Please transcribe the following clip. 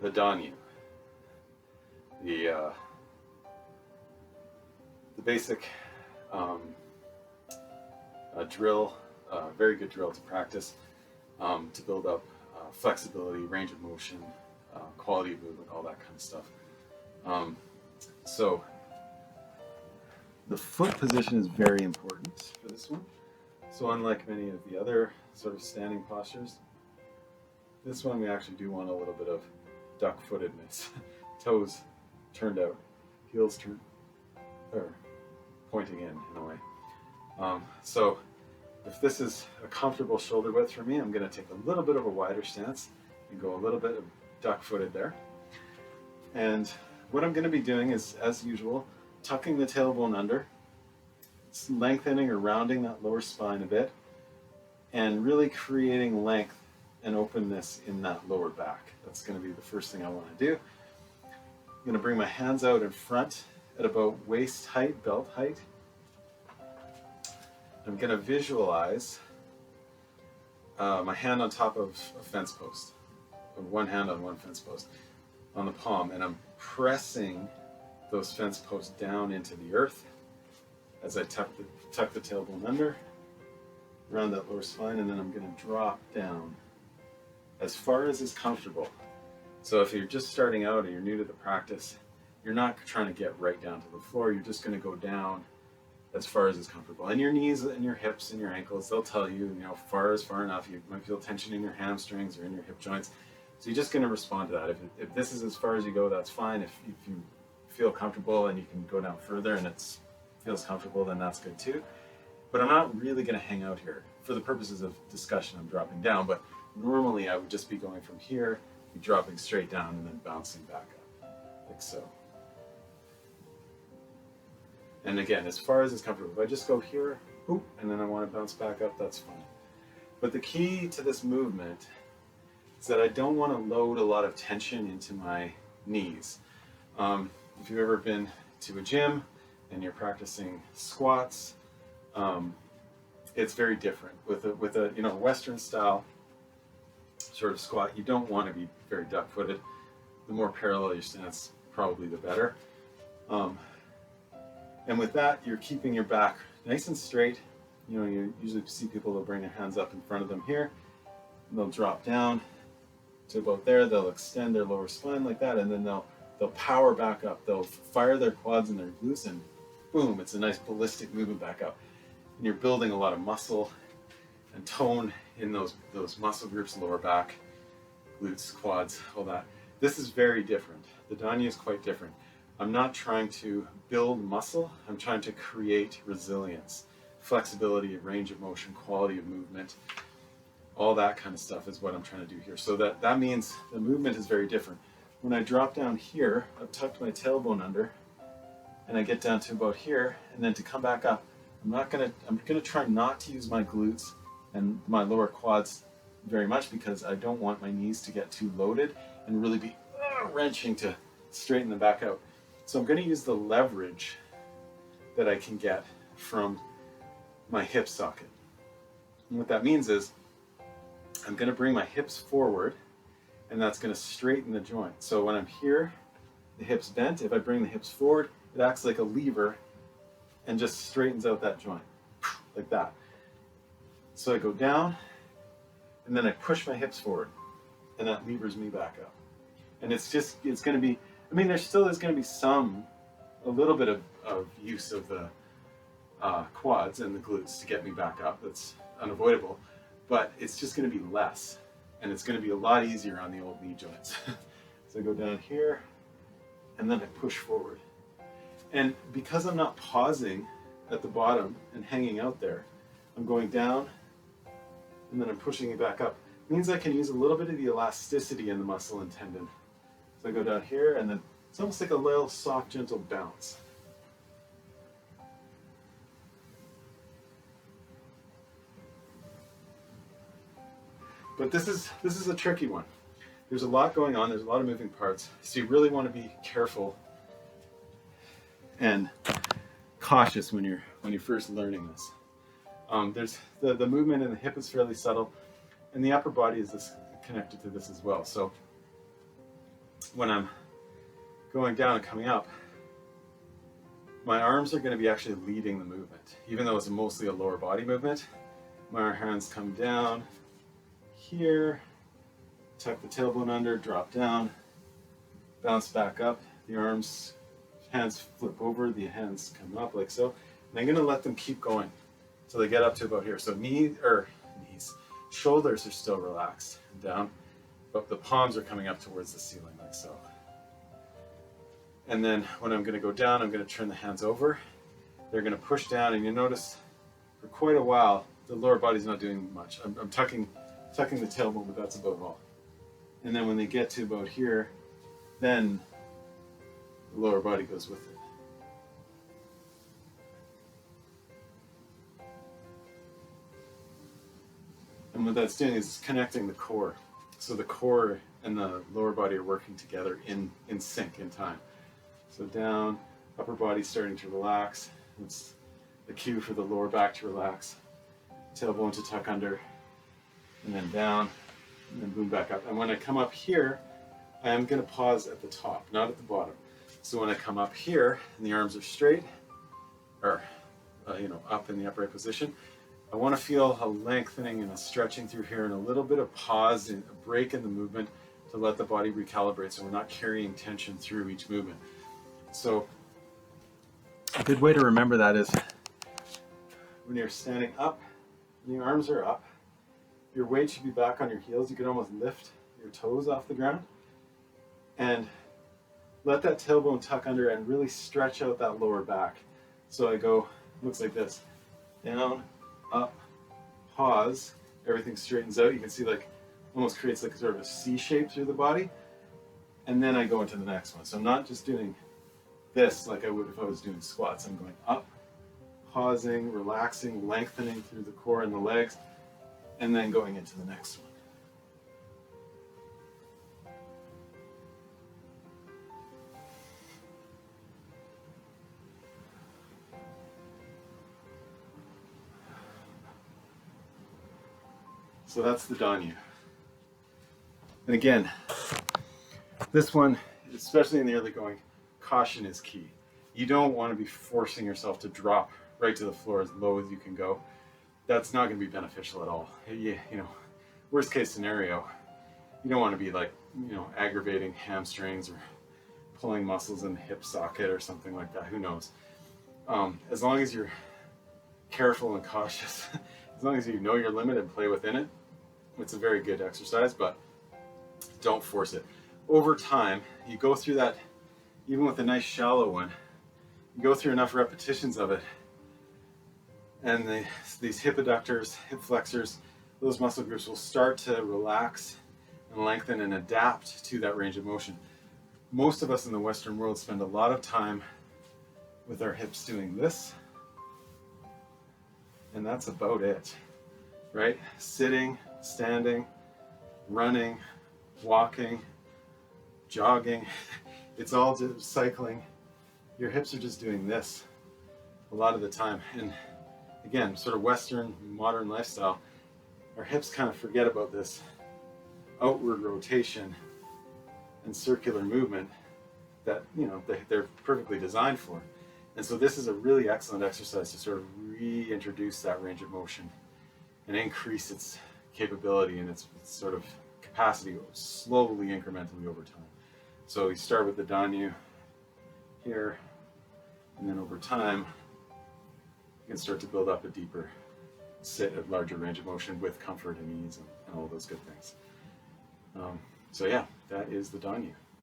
the Dan Yu, the basic drill, very good drill to practice, to build up flexibility, range of motion, quality of movement, all that kind of stuff. So the foot position is very important for this one. So unlike many of the other sort of standing postures, this one we actually do want a little bit of duck-footedness. Toes turned out, heels turned, or pointing in a way. So if this is a comfortable shoulder width for me, I'm going to take a little bit of a wider stance and go a little bit of duck-footed there. And what I'm going to be doing is, as usual, tucking the tailbone under, lengthening or rounding that lower spine a bit, and really creating length and openness in that lower back. That's going to be the first thing I want to do. I'm going to bring my hands out in front at about waist height, belt height. I'm going to visualize my hand on top of a fence post, or one hand on one fence post on the palm, and I'm pressing those fence posts down into the earth as I tuck the tailbone under, around that lower spine, and then I'm going to drop down as far as is comfortable. So if you're just starting out or you're new to the practice, you're not trying to get right down to the floor. You're just going to go down as far as is comfortable. And your knees and your hips and your ankles, they'll tell you, far is far enough. You might feel tension in your hamstrings or in your hip joints. So you're just going to respond to that. If this is as far as you go, that's fine. If you feel comfortable and you can go down further and it feels comfortable, then that's good too. But I'm not really going to hang out here. For the purposes of discussion, I'm dropping down, but normally I would just be going from here, be dropping straight down and then bouncing back up, like so. And again, as far as it's comfortable, if I just go here, whoop, and then I want to bounce back up, that's fine. But the key to this movement is that I don't want to load a lot of tension into my knees. If you've ever been to a gym and you're practicing squats, it's very different. With a Western style sort of squat, you don't want to be very duck-footed. The more parallel your stance, probably the better. And with that, you're keeping your back nice and straight. You usually see people, they'll bring their hands up in front of them here, and they'll drop down to about there. They'll extend their lower spine like that, and then they'll power back up. They'll fire their quads and their glutes, and boom, it's a nice ballistic movement back up. And you're building a lot of muscle and tone in those muscle groups, lower back, glutes, quads, all that. This is very different. The Dan Yu is quite different. I'm not trying to build muscle, I'm trying to create resilience, flexibility, range of motion, quality of movement, all that kind of stuff is what I'm trying to do here. So that means the movement is very different. When I drop down here, I've tucked my tailbone under, and I get down to about here, and then to come back up, I'm gonna try not to use my glutes and my lower quads very much, because I don't want my knees to get too loaded and really be wrenching to straighten them back out. So I'm going to use the leverage that I can get from my hip socket. And what that means is I'm going to bring my hips forward, and that's going to straighten the joint. So when I'm here, the hips bent, if I bring the hips forward, it acts like a lever and just straightens out that joint, like that. So I go down, and then I push my hips forward, and that levers me back up. And it's going to be, there still is going to be a little bit of use of the quads and the glutes to get me back up. That's unavoidable, but it's just going to be less, and it's going to be a lot easier on the old knee joints. So I go down here, and then I push forward. And because I'm not pausing at the bottom and hanging out there, I'm going down, and then I'm pushing it back up. It means I can use a little bit of the elasticity in the muscle and tendon. So I go down here, and then it's almost like a little soft, gentle bounce. But this is a tricky one. There's a lot going on. There's a lot of moving parts. So you really want to be careful and cautious when you're first learning this. There's the movement in the hip is fairly subtle, and the upper body is connected to this as well. So when I'm going down and coming up, my arms are going to be actually leading the movement. Even though it's mostly a lower body movement, my hands come down here, tuck the tailbone under, drop down, bounce back up, the arms, hands flip over, the hands come up like so. And I'm going to let them keep going so they get up to about here. So knees, shoulders are still relaxed and down, but the palms are coming up towards the ceiling like so. And then when I'm going to go down, I'm going to turn the hands over. They're going to push down, and you notice for quite a while the lower body's not doing much. I'm tucking the tailbone, but that's about all. And then when they get to about here, then the lower body goes with it. And what that's doing is connecting the core. So the core and the lower body are working together in sync, in time. So down, upper body starting to relax. It's the cue for the lower back to relax. Tailbone to tuck under, and then down, and then boom back up. And when I come up here, I am going to pause at the top, not at the bottom. So when I come up here, and the arms are straight, or up in the upright position, I want to feel a lengthening and a stretching through here, and a little bit of pause and a break in the movement to let the body recalibrate, so we're not carrying tension through each movement. So a good way to remember that is when you're standing up and your arms are up, your weight should be back on your heels. You could almost lift your toes off the ground and let that tailbone tuck under and really stretch out that lower back. So I go, looks like this, down, up, pause, everything straightens out. You can see like almost creates like sort of a C shape through the body. And then I go into the next one. So I'm not just doing this like I would if I was doing squats. I'm going up, pausing, relaxing, lengthening through the core and the legs, and then going into the next one. So that's the Dan Yu. And again, this one, especially in the early going, caution is key. You don't want to be forcing yourself to drop right to the floor as low as you can go. That's not going to be beneficial at all. Worst case scenario, you don't want to be like, aggravating hamstrings or pulling muscles in the hip socket or something like that. Who knows? As long as you're careful and cautious, as long as you know your limit and play within it, it's a very good exercise, but don't force it. Over time, you go through that, even with a nice shallow one, you go through enough repetitions of it, and these hip adductors, hip flexors, those muscle groups will start to relax and lengthen and adapt to that range of motion. Most of us in the Western world spend a lot of time with our hips doing this, and that's about it, right? Sitting, standing, running, walking, jogging, it's all just cycling. Your hips are just doing this a lot of the time. And again, sort of Western modern lifestyle, our hips kind of forget about this outward rotation and circular movement that they're perfectly designed for. And so this is a really excellent exercise to sort of reintroduce that range of motion and increase its capability and its sort of capacity slowly, incrementally over time. So you start with the Dan Yu here, and then over time you can start to build up a deeper sit at larger range of motion with comfort and ease and all those good things. So yeah, that is the Dan Yu.